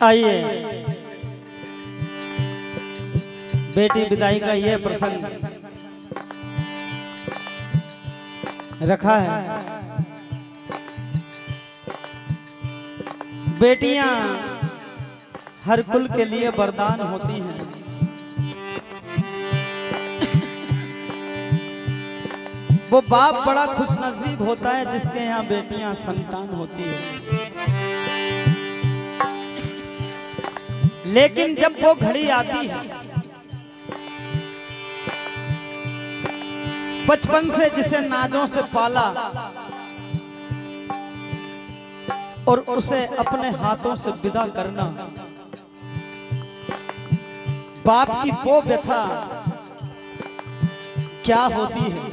आइए, बेटी विदाई का यह प्रसंग रखा है। बेटियां हर कुल के लिए वरदान होती हैं। वो बाप बड़ा खुशनसीब होता है जिसके यहाँ बेटियां संतान होती है। लेकिन जब वो घड़ी आती है, बचपन से जिसे नाजों से पाला और उसे अपने हाथों से विदा करना, बाप की वो व्यथा क्या होती है।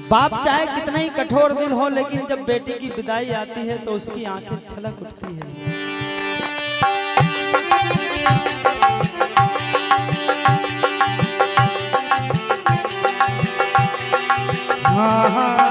बाप चाहे कितना ही कठोर दिल हो, लेकिन जब बेटी की विदाई आती है तो उसकी आंखें छलक उठती है। हाँ हाँ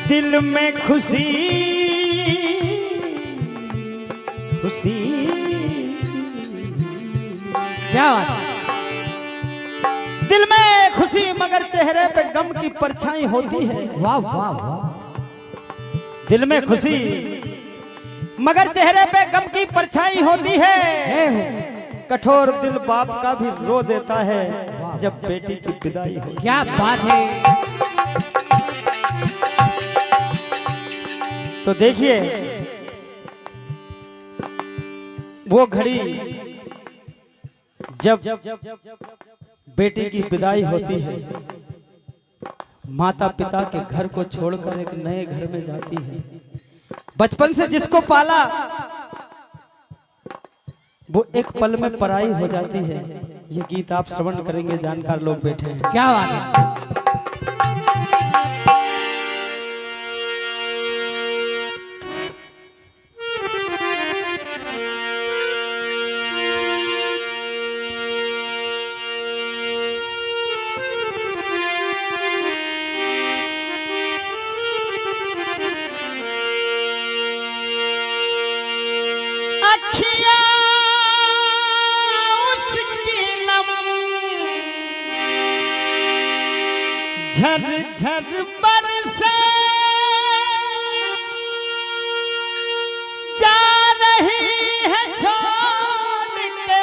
दिल में खुशी खुशी क्या बात है? दिल में खुशी मगर चेहरे पे गम की परछाई होती है। वाह वाह वाह। दिल में खुशी मगर चेहरे पे गम की परछाई होती है। कठोर दिल बाप का भी रो देता है जब बेटी की विदाई हो। क्या बात है। तो देखिए, वो घड़ी जब बेटी की विदाई होती है, माता पिता के घर को छोड़कर एक नए घर में जाती है। बचपन से जिसको पाला वो एक पल में पराई हो जाती है। ये गीत आप श्रवण करेंगे, जानकार लोग बैठे हैं। क्या बात है। झर झर बरसे जा रही है छोड़ के।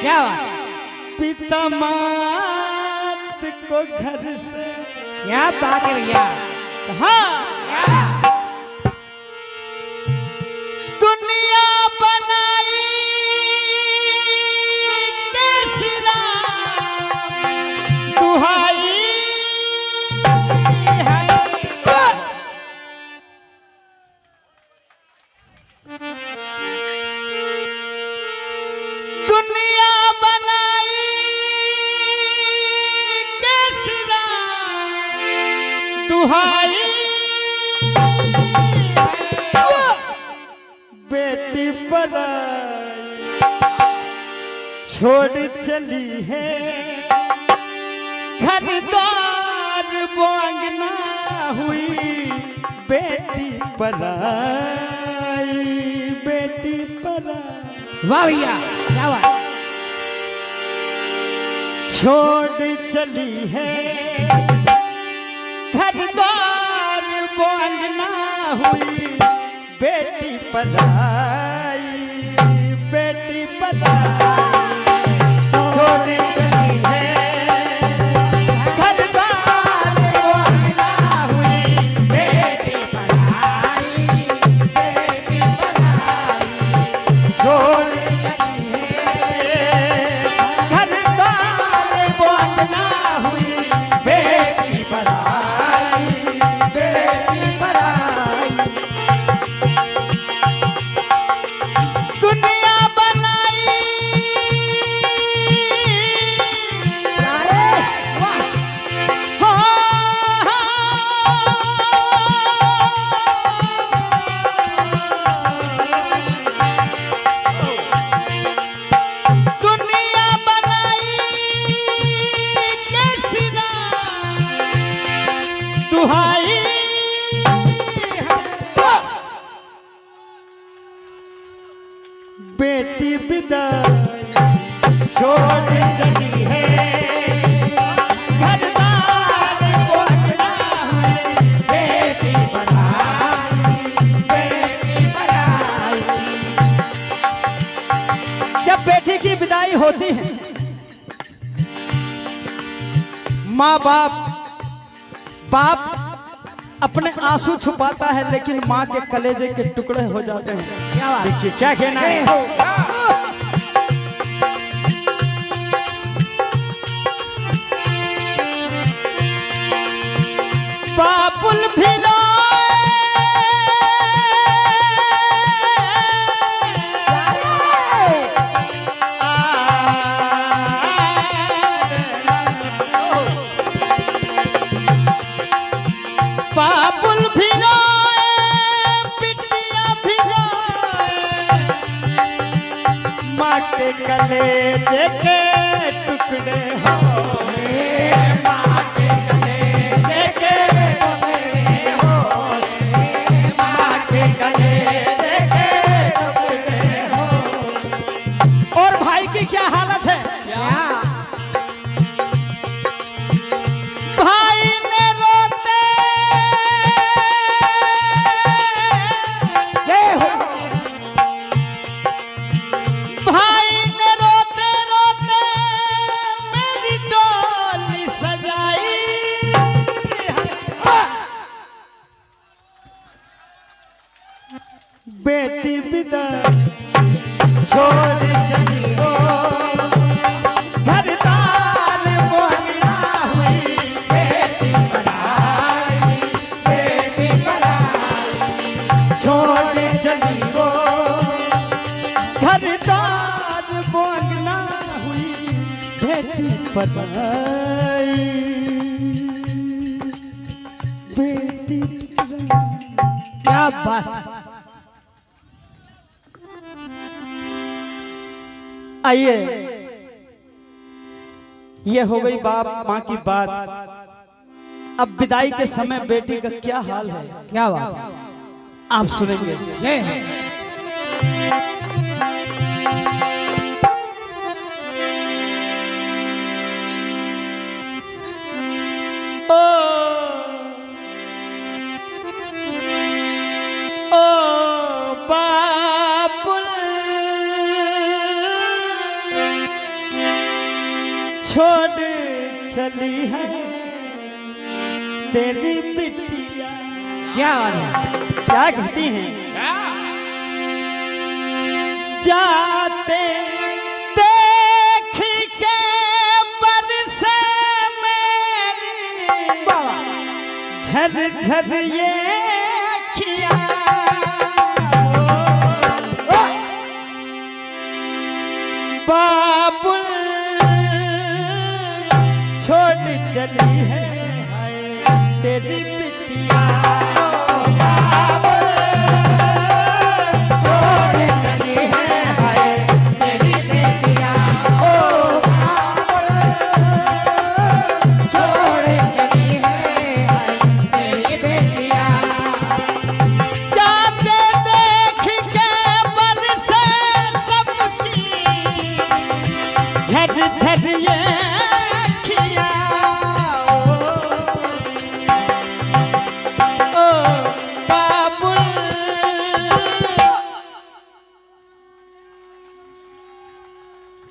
क्या बात। पिता मात को घर से। क्या बात है भैया। हाँ, दुनिया बनाई कैसी दुहाई है। छोड़ चली है घर द्वार बोंगना हुई बेटी पराई, बेटी पराई। वाह भैया क्या बात। छोड़ चली है घर द्वार बोंगना हुई बेटी पराई, बेटी पराई। छोड़ चली है घर द्वार बोंगना हुई बेटी पराई, बेटी पराई। छोड़ चली है घर द्वार बोंगना हुई बेटी पराई, बेटी पराई। दुनिया बनाई अरे वाह हो, दुनिया बनाई कैसी ना दुहाई बेटी विदाई छोड़ चली है घर द्वार बोंगना हुई बेटी पराई, बेटी पराई। जब बेटी की विदाई होती है माँ बाप अपने आंसू छुपाता है, लेकिन माँ के कलेजे के टुकड़े हो जाते हैं। क्या बात। देखिए क्या कहना है। बाबुल भी बाबुल भी बिटिया भी माँ के कलेजे के टुकड़े हो, माँ के कलेजे के टुकड़े हो, माँ के कलेजे के टुकड़े हो। और भाई की क्या हालत है। भाई ने रोते भाई ने रोते रोते मेरी डोली सजाई। बेटी विदा छोड़ चली हो घर द्वार बोंगना हुई बेटी पराई, बेटी पराई। छोड़ चली हो घर द्वार बोंगना हुई बेटी पराई, बेटी पराई। क्या बात। आइए ये हो गई बाप माँ की बात। अब विदाई के समय बेटी का क्या हाल है क्या बात। आप सुनेंगे। जय हो। ओ ओ बाबुल छोड़ चली है तेरी बिटिया। क्या बात है। क्या कहती हैं। जाते देख के बरसे मेरी झर झर ये अखियाँ। बाबुल छोड़ चली है हाय तेरी बिटिया। बाबुल छोड़ चली है हाय तेरी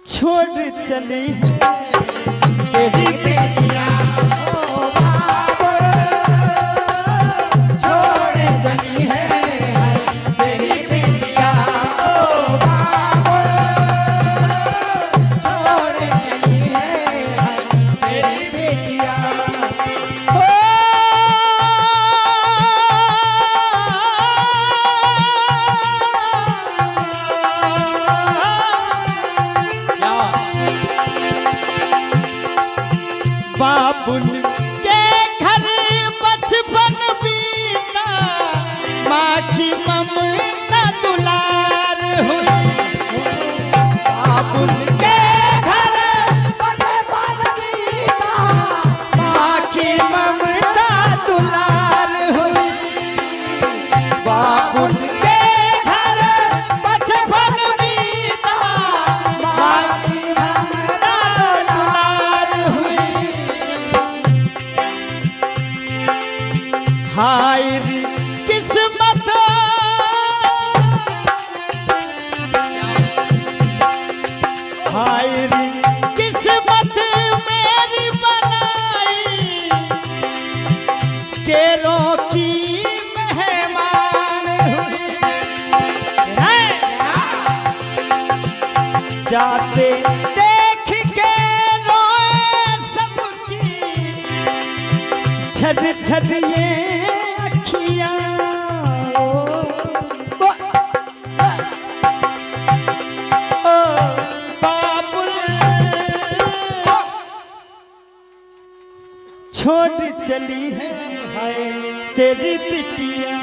छोड़ चली है तेरी बेटिया ओ बाबुल, छोड़ चली है तेरी बेटिया। ओ बाबुल, छोड़ चली है तेरी बेटिया। हो। बाबुल के घर बचपन बीता, माँ की ममता दुलार हुई। बाबुल के घर बचपन बीता, माँ की ममता दुलार हुई। बाबुल के घर बचपन बीता, माँ की ममता दुलार हुई। हाय रे किस्मत, हाय रे किस्मत मेरी बनाई, केरों की मेहमान हुई। जाते देख के रोए सबकी, झर झर ये अखियां। ओ बाबुल, छोड़ चली है हाय तेरी बिटिया।